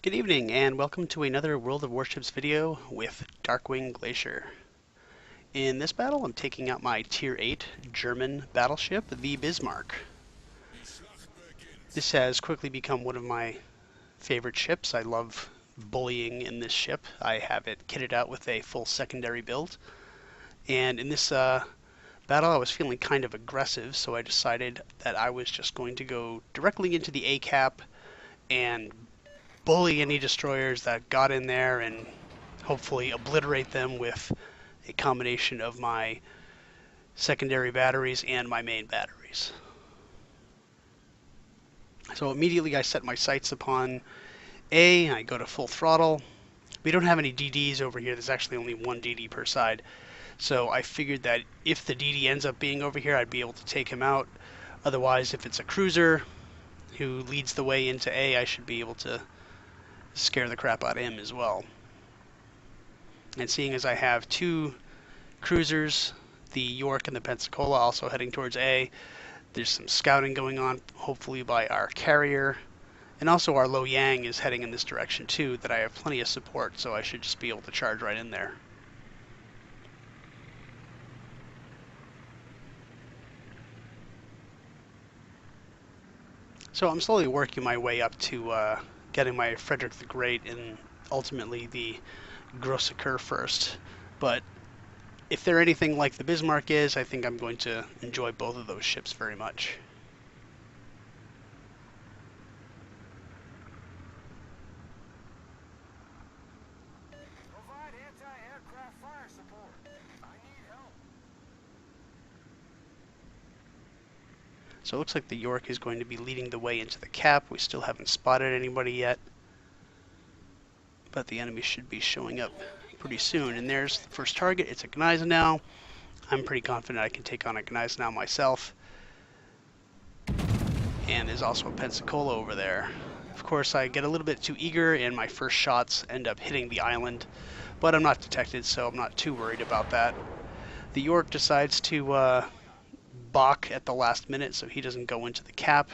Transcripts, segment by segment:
Good evening and welcome to another World of Warships video with Darkwing Glacier. In this battle I'm taking out my Tier VIII German battleship, the Bismarck. This has quickly become one of my favorite ships. I love bullying in this ship. I have it kitted out with a full secondary build. And in this battle I was feeling kind of aggressive, so I decided that I was just going to go directly into the A-cap and bully any destroyers that got in there and hopefully obliterate them with a combination of my secondary batteries and my main batteries. So immediately I set my sights upon A, I go to full throttle. We don't have any DDs over here, there's actually only one DD per side. So I figured that if the DD ends up being over here, I'd be able to take him out. Otherwise, if it's a cruiser who leads the way into A, I should be able to scare the crap out of him as well. And seeing as I have two cruisers, the York and the Pensacola, also heading towards A, there's some scouting going on, hopefully by our carrier. And also our Lo Yang is heading in this direction too, that I have plenty of support, so I should just be able to charge right in there. So I'm slowly working my way up to getting my Frederick the Great and ultimately the Grosseker first. But if they're anything like the Bismarck is, I think I'm going to enjoy both of those ships very much. Provide anti-aircraft fire support. I need help. So it looks like the York is going to be leading the way into the cap. We still haven't spotted anybody yet, but the enemy should be showing up pretty soon. And there's the first target. It's a Gneisenau. I'm pretty confident I can take on a Gneisenau myself. And there's also a Pensacola over there. Of course, I get a little bit too eager, and my first shots end up hitting the island, but I'm not detected, so I'm not too worried about that. The York decides to balk at the last minute, so he doesn't go into the cap,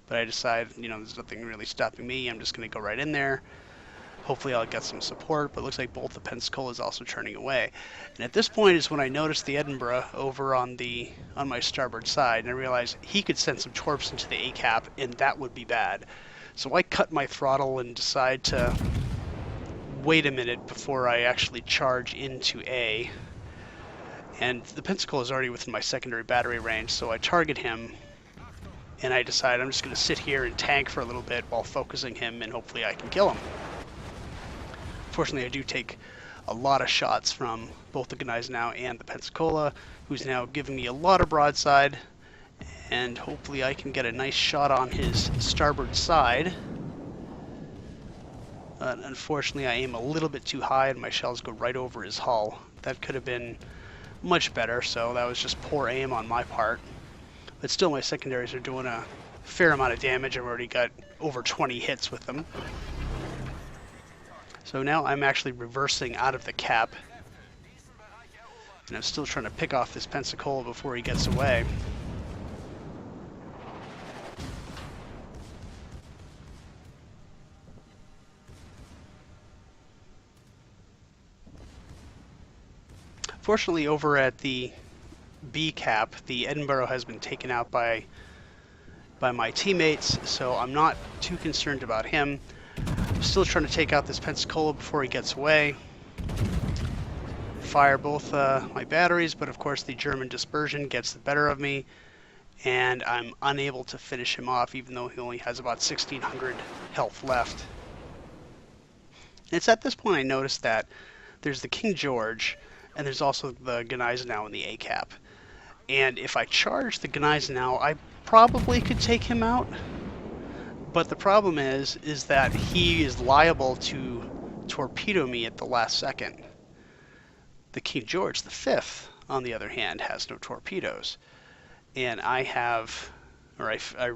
but I decide, there's nothing really stopping me. I'm just going to go right in there. Hopefully I'll get some support, but it looks like both the Pensacola is also turning away. And at this point is when I noticed the Edinburgh over on my starboard side, and I realized he could send some torps into the A-cap, and that would be bad. So I cut my throttle and decide to wait a minute before I actually charge into A. And the Pensacola is already within my secondary battery range, so I target him, and I decide I'm just going to sit here and tank for a little bit while focusing him, and hopefully I can kill him. Fortunately, I do take a lot of shots from both the Gneisenau and the Pensacola, who's now giving me a lot of broadside, and hopefully I can get a nice shot on his starboard side. Unfortunately, I aim a little bit too high, and my shells go right over his hull. That could have been much better, so that was just poor aim on my part. But still, my secondaries are doing a fair amount of damage. I've already got over 20 hits with them. So now I'm actually reversing out of the cap, and I'm still trying to pick off this Pensacola before he gets away. Fortunately, over at the B cap, the Edinburgh has been taken out by my teammates, so I'm not too concerned about him. I'm still trying to take out this Pensacola before he gets away. Fire both my batteries, but of course the German dispersion gets the better of me, and I'm unable to finish him off even though he only has about 1,600 health left. And it's at this point I noticed that there's the King George, and there's also the Gneisenau in the A-cap. And if I charge the Gneisenau, I probably could take him out. But the problem is that he is liable to torpedo me at the last second. The King George V, on the other hand, has no torpedoes. And I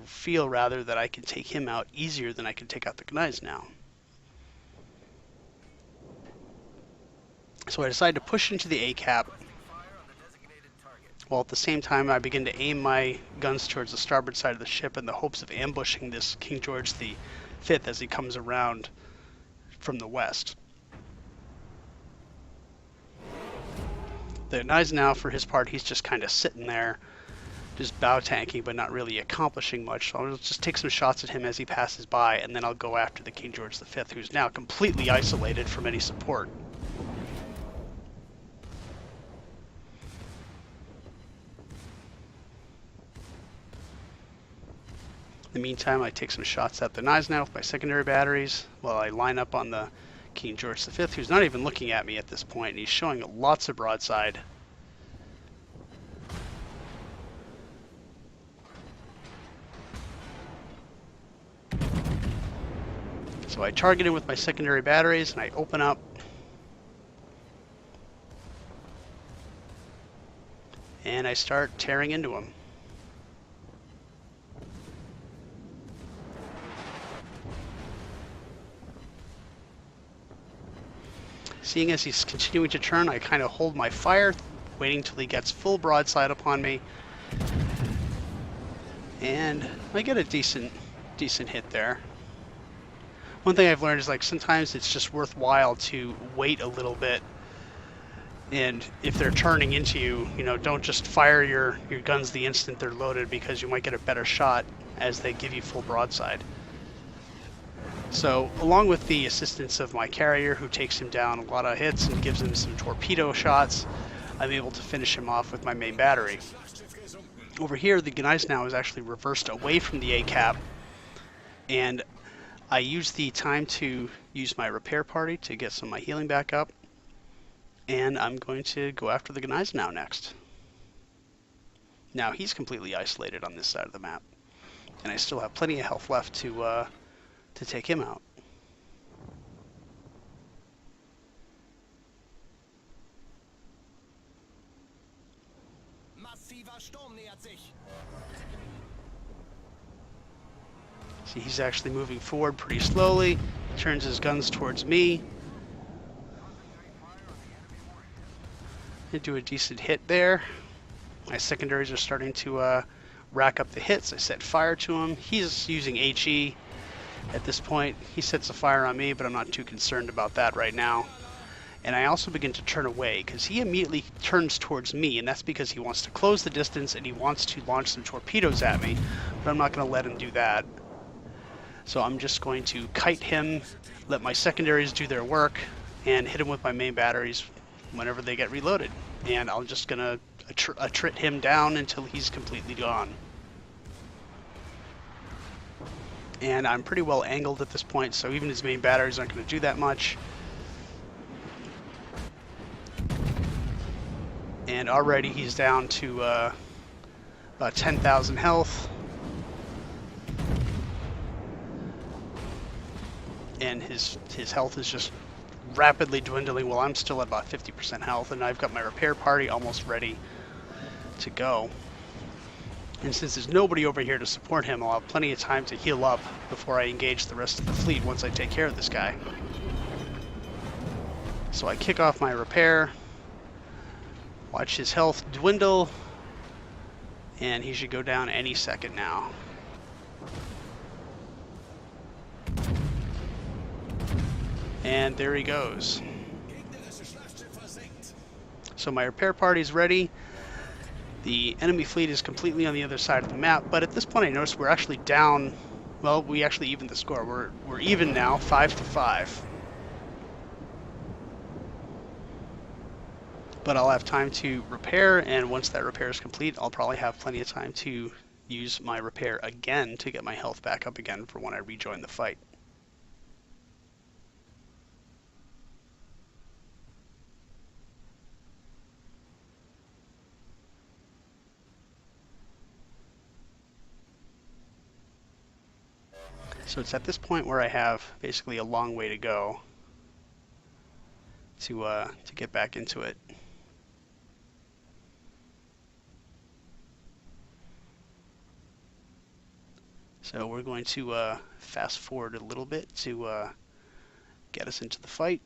feel rather that I can take him out easier than I can take out the Gneisenau. So I decide to push into the A-cap, while at the same time I begin to aim my guns towards the starboard side of the ship in the hopes of ambushing this King George V as he comes around from the west. The Gneisenau, for his part, he's just kind of sitting there, just bow tanking, but not really accomplishing much. So I'll just take some shots at him as he passes by, and then I'll go after the King George V, who's now completely isolated from any support. In the meantime, I take some shots at the Gneisenau with my secondary batteries while I line up on the King George V, who's not even looking at me at this point, and he's showing lots of broadside. So I target him with my secondary batteries, and I open up. And I start tearing into him. Seeing as he's continuing to turn, I kind of hold my fire, waiting till he gets full broadside upon me. And I get a decent hit there. One thing I've learned is, like, sometimes it's just worthwhile to wait a little bit. And if they're turning into you, you know, don't just fire your guns the instant they're loaded, because you might get a better shot as they give you full broadside. So, along with the assistance of my carrier, who takes him down a lot of hits and gives him some torpedo shots, I'm able to finish him off with my main battery. Over here, the Gneisenau is actually reversed away from the A-cap, and I use the time to use my repair party to get some of my healing back up, and I'm going to go after the Gneisenau next. Now, he's completely isolated on this side of the map, and I still have plenty of health left to take him out. See, he's actually moving forward pretty slowly, turns his guns towards me. I do a decent hit there. My secondaries are starting to rack up the hits. I set fire to him. He's using HE. At this point, he sets a fire on me, but I'm not too concerned about that right now. And I also begin to turn away, because he immediately turns towards me, and that's because he wants to close the distance and he wants to launch some torpedoes at me, but I'm not going to let him do that. So I'm just going to kite him, let my secondaries do their work, and hit him with my main batteries whenever they get reloaded. And I'm just going to attrit him down until he's completely gone. And I'm pretty well angled at this point, so even his main batteries aren't going to do that much. And already he's down to about 10,000 health. And his health is just rapidly dwindling while I'm still at about 50% health, and I've got my repair party almost ready to go. And since there's nobody over here to support him, I'll have plenty of time to heal up before I engage the rest of the fleet once I take care of this guy. So I kick off my repair, watch his health dwindle, and he should go down any second now. And there he goes. So my repair party is ready. The enemy fleet is completely on the other side of the map, but at this point I notice we're actually down. Well, we actually evened the score. We're even now, 5-5. But I'll have time to repair, and once that repair is complete, I'll probably have plenty of time to use my repair again to get my health back up again for when I rejoin the fight. So it's at this point where I have basically a long way to go to get back into it. So we're going to fast forward a little bit to get us into the fight.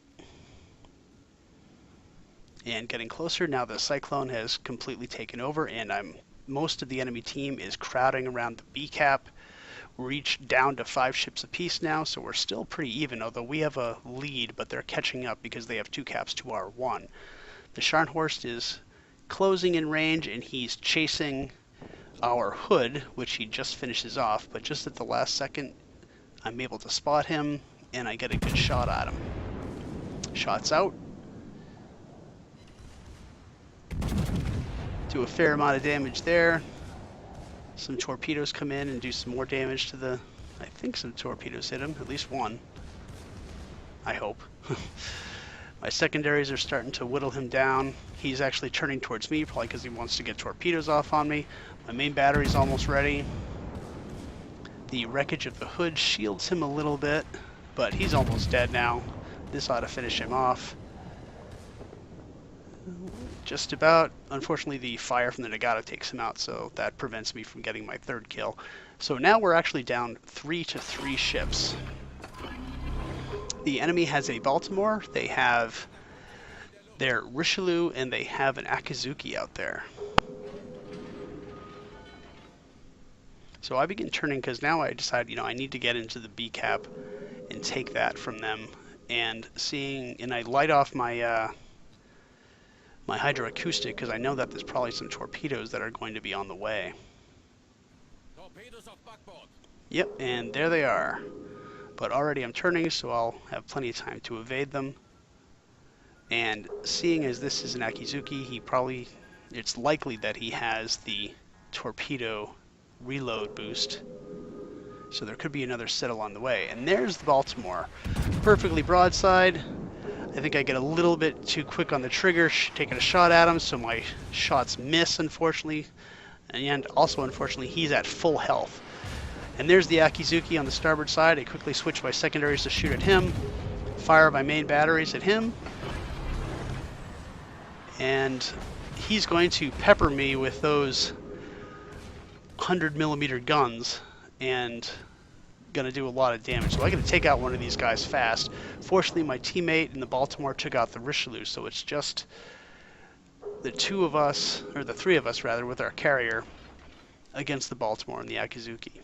And getting closer, now the Cyclone has completely taken over, and most of the enemy team is crowding around the B-cap, reached down to 5 ships apiece now, so we're still pretty even, although we have a lead, but they're catching up because they have 2 caps to our 1. The Scharnhorst is closing in range, and he's chasing our Hood, which he just finishes off, but just at the last second, I'm able to spot him, and I get a good shot at him. Shots out. Do a fair amount of damage there. Some torpedoes come in and do some more damage to the... I think some torpedoes hit him, at least one. I hope. My secondaries are starting to whittle him down. He's actually turning towards me, probably because he wants to get torpedoes off on me. My main battery's almost ready. The wreckage of the Hood shields him a little bit, but he's almost dead now. This ought to finish him off. Just about. Unfortunately, the fire from the Nagata takes him out, so that prevents me from getting my 3rd kill. So now we're actually down 3 to 3 ships. The enemy has a Baltimore, they have their Richelieu, and they have an Akizuki out there. So I begin turning, because now I decide, I need to get into the B cap and take that from them. And I light off my my hydroacoustic, because I know that there's probably some torpedoes that are going to be on the way. Torpedoes off backboard. Yep, and there they are. But already I'm turning, so I'll have plenty of time to evade them. And seeing as this is an Akizuki, it's likely that he has the torpedo reload boost. So there could be another settle on the way. And there's the Baltimore. Perfectly broadside. I think I get a little bit too quick on the trigger, taking a shot at him, so my shots miss, unfortunately. And also, unfortunately, he's at full health. And there's the Akizuki on the starboard side. I quickly switch my secondaries to shoot at him, fire my main batteries at him, and he's going to pepper me with those 100mm guns and going to do a lot of damage. So I got to take out one of these guys fast. Fortunately, my teammate in the Baltimore took out the Richelieu, so it's just the 2 of us, or the 3 of us rather, with our carrier against the Baltimore and the Akizuki.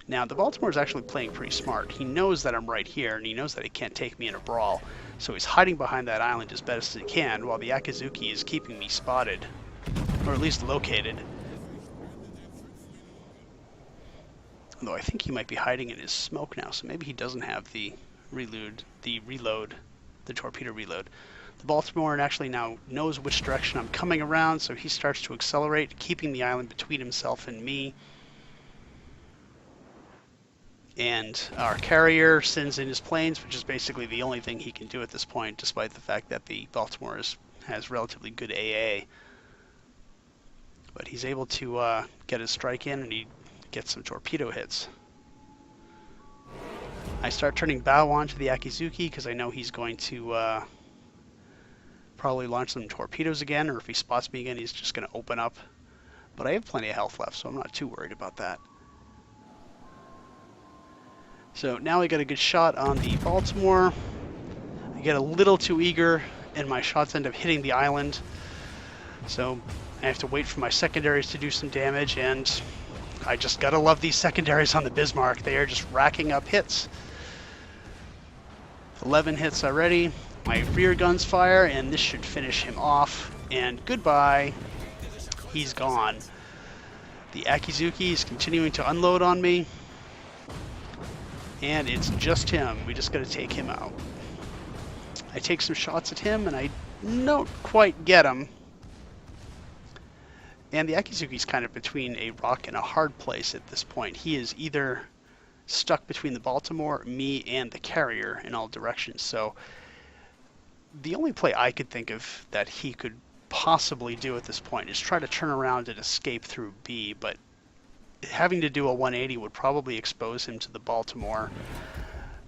Now, the Baltimore is actually playing pretty smart. He knows that I'm right here, and he knows that he can't take me in a brawl. So he's hiding behind that island as best as he can, while the Akizuki is keeping me spotted, or at least located. Although I think he might be hiding in his smoke now, so maybe he doesn't have the torpedo reload. The Baltimore actually now knows which direction I'm coming around, so he starts to accelerate, keeping the island between himself and me. And our carrier sends in his planes, which is basically the only thing he can do at this point, despite the fact that the Baltimore has relatively good AA. But he's able to get his strike in, and he gets some torpedo hits. I start turning bow on to the Akizuki, because I know he's going to probably launch some torpedoes again, or if he spots me again, he's just going to open up. But I have plenty of health left, so I'm not too worried about that. So now I got a good shot on the Baltimore. I get a little too eager, and my shots end up hitting the island. So I have to wait for my secondaries to do some damage, and I just gotta love these secondaries on the Bismarck. They are just racking up hits. 11 hits already. My rear guns fire, and this should finish him off. And goodbye. He's gone. The Akizuki is continuing to unload on me. And it's just him. We just got to take him out. I take some shots at him, and I don't quite get him. And the Akizuki's kind of between a rock and a hard place at this point. He is either stuck between the Baltimore, me, and the carrier in all directions. So the only play I could think of that he could possibly do at this point is try to turn around and escape through B, but having to do a 180 would probably expose him to the Baltimore,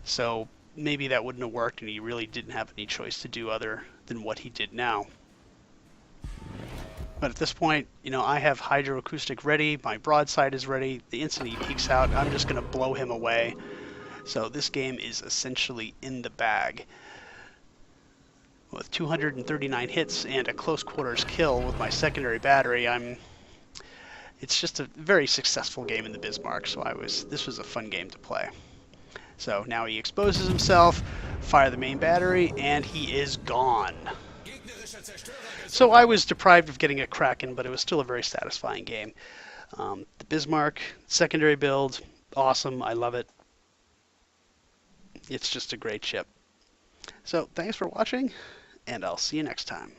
so maybe that wouldn't have worked, and he really didn't have any choice to do other than what he did now. But at this point, I have hydroacoustic ready, my broadside is ready. The instant he peeks out, I'm just going to blow him away. So this game is essentially in the bag. With 239 hits and a close quarters kill with my secondary battery, I'm it's just a very successful game in the Bismarck, so this was a fun game to play. So now he exposes himself, fire the main battery, and he is gone. So I was deprived of getting a Kraken, but it was still a very satisfying game. The Bismarck, secondary build, awesome, I love it. It's just a great ship. So thanks for watching, and I'll see you next time.